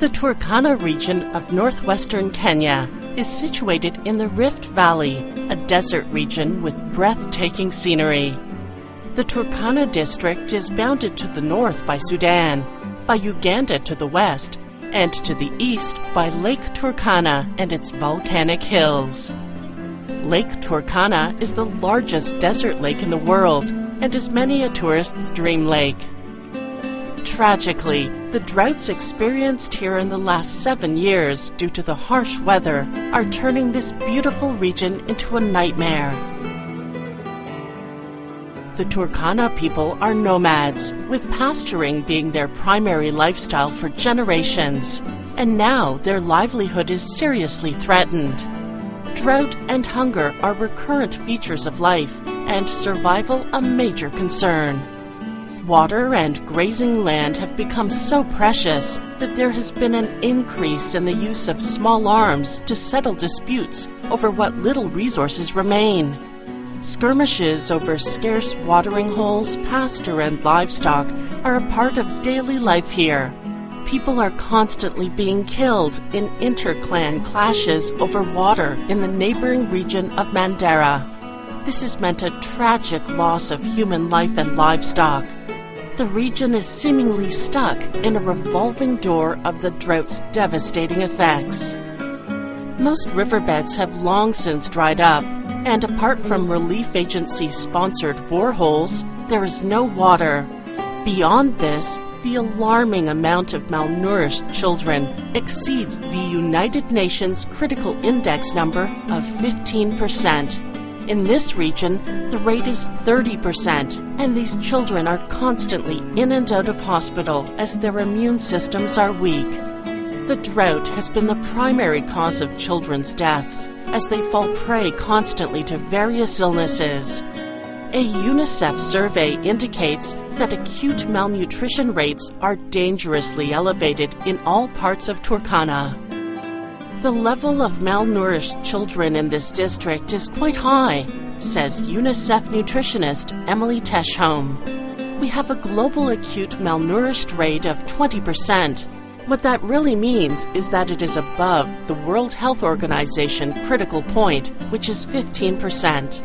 The Turkana region of northwestern Kenya is situated in the Rift Valley, a desert region with breathtaking scenery. The Turkana district is bounded to the north by Sudan, by Uganda to the west, and to the east by Lake Turkana and its volcanic hills. Lake Turkana is the largest desert lake in the world and is many a tourist's dream lake. Tragically, the droughts experienced here in the last 7 years due to the harsh weather are turning this beautiful region into a nightmare. The Turkana people are nomads, with pasturing being their primary lifestyle for generations, and now their livelihood is seriously threatened. Drought and hunger are recurrent features of life, and survival a major concern. Water and grazing land have become so precious that there has been an increase in the use of small arms to settle disputes over what little resources remain. Skirmishes over scarce watering holes, pasture, and livestock are a part of daily life here. People are constantly being killed in inter-clan clashes over water in the neighboring region of Mandera. This has meant a tragic loss of human life and livestock. The region is seemingly stuck in a revolving door of the drought's devastating effects. Most riverbeds have long since dried up, and apart from relief agency-sponsored boreholes, there is no water. Beyond this, the alarming amount of malnourished children exceeds the United Nations critical index number of 15%. In this region, the rate is 30%, and these children are constantly in and out of hospital as their immune systems are weak. The drought has been the primary cause of children's deaths, as they fall prey constantly to various illnesses. A UNICEF survey indicates that acute malnutrition rates are dangerously elevated in all parts of Turkana. The level of malnourished children in this district is quite high, says UNICEF nutritionist Emily Teschholm. We have a global acute malnourished rate of 20%. What that really means is that it is above the World Health Organization critical point, which is 15%.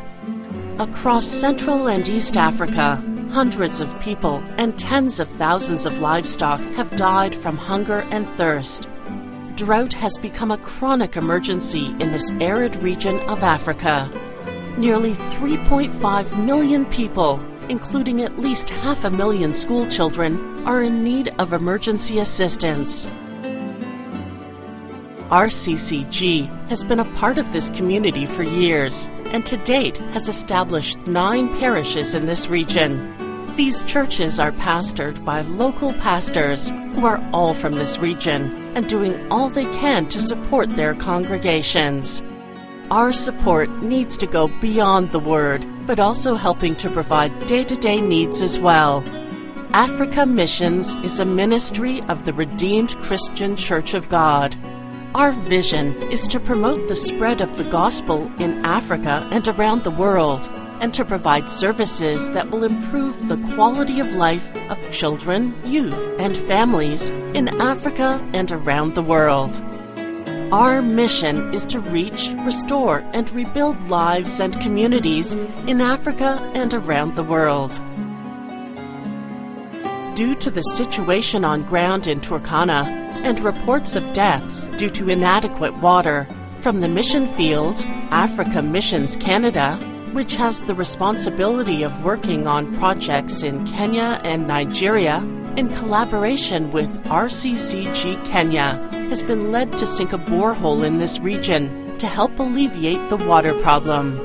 Across Central and East Africa, hundreds of people and tens of thousands of livestock have died from hunger and thirst. Drought has become a chronic emergency in this arid region of Africa. Nearly 3.5 million people, including at least 500,000 school children, are in need of emergency assistance. RCCG has been a part of this community for years, and to date has established 9 parishes in this region. These churches are pastored by local pastors who are all from this region and doing all they can to support their congregations. Our support needs to go beyond the word, but also helping to provide day-to-day needs as well. Africa Missions is a ministry of the Redeemed Christian Church of God. Our vision is to promote the spread of the gospel in Africa and around the world, and to provide services that will improve the quality of life of children, youth, and families in Africa and around the world. Our mission is to reach, restore, and rebuild lives and communities in Africa and around the world. Due to the situation on ground in Turkana and reports of deaths due to inadequate water, from the mission field, Africa Missions Canada, which has the responsibility of working on projects in Kenya and Nigeria, in collaboration with RCCG Kenya, has been led to sink a borehole in this region to help alleviate the water problem.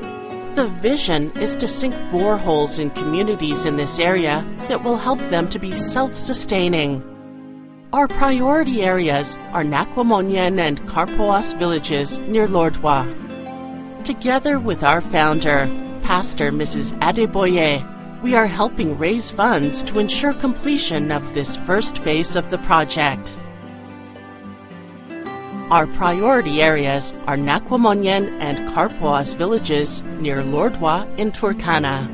The vision is to sink boreholes in communities in this area that will help them to be self-sustaining. Our priority areas are Nakwamonyen and Karpoas villages near Lordwa. Together with our founder, Pastor Mrs. Adeboye, we are helping raise funds to ensure completion of this first phase of the project. Our priority areas are Nakwamonyen and Karpoas villages near Lordwa in Turkana.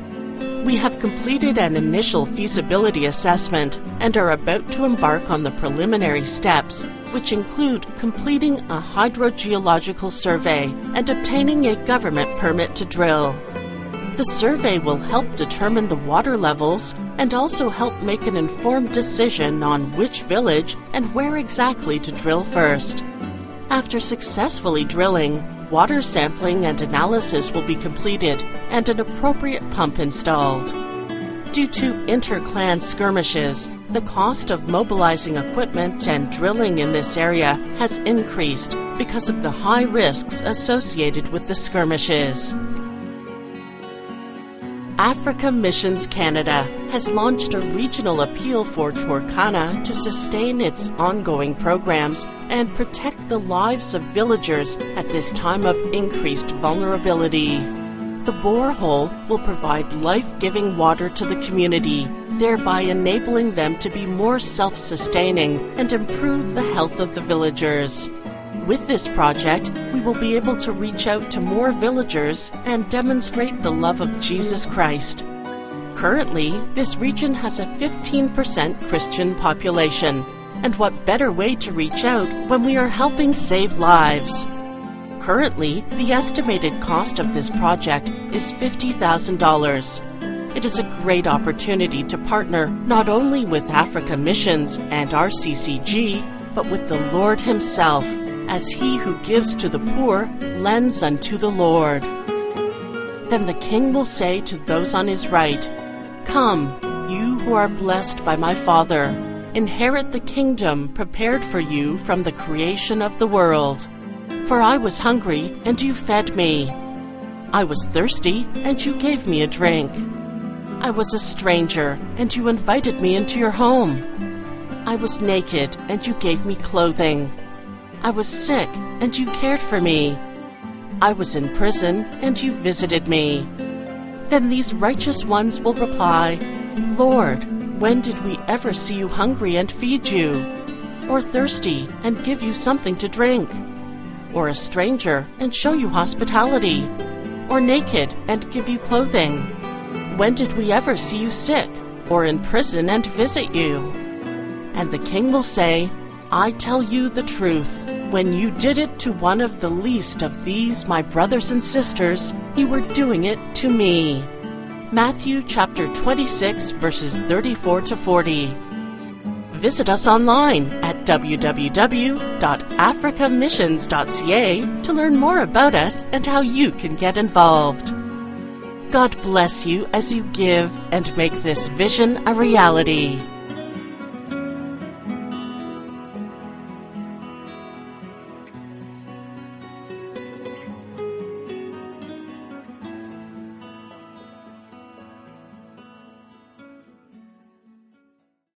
We have completed an initial feasibility assessment and are about to embark on the preliminary steps which include completing a hydrogeological survey and obtaining a government permit to drill. The survey will help determine the water levels and also help make an informed decision on which village and where exactly to drill first. After successfully drilling, water sampling and analysis will be completed and an appropriate pump installed. Due to inter-clan skirmishes, the cost of mobilizing equipment and drilling in this area has increased because of the high risks associated with the skirmishes. Africa Missions Canada has launched a regional appeal for Turkana to sustain its ongoing programs and protect the lives of villagers at this time of increased vulnerability. The borehole will provide life-giving water to the community, thereby enabling them to be more self-sustaining and improve the health of the villagers. With this project, we will be able to reach out to more villagers and demonstrate the love of Jesus Christ. Currently, this region has a 15% Christian population, and what better way to reach out when we are helping save lives? Currently, the estimated cost of this project is $50,000. It is a great opportunity to partner not only with Africa Missions and RCCG, but with the Lord Himself, as he who gives to the poor lends unto the Lord. Then the King will say to those on his right, "Come, you who are blessed by my Father, inherit the kingdom prepared for you from the creation of the world. For I was hungry, and you fed me. I was thirsty, and you gave me a drink. I was a stranger, and you invited me into your home. I was naked, and you gave me clothing. I was sick, and you cared for me. I was in prison, and you visited me." Then these righteous ones will reply, "Lord, when did we ever see you hungry and feed you? Or thirsty and give you something to drink? Or a stranger and show you hospitality? Or naked and give you clothing? When did we ever see you sick or in prison and visit you?" And the King will say, "I tell you the truth. When you did it to one of the least of these, my brothers and sisters, you were doing it to me." Matthew chapter 26, verses 34 to 40. Visit us online at www.africamissions.ca to learn more about us and how you can get involved. God bless you as you give and make this vision a reality.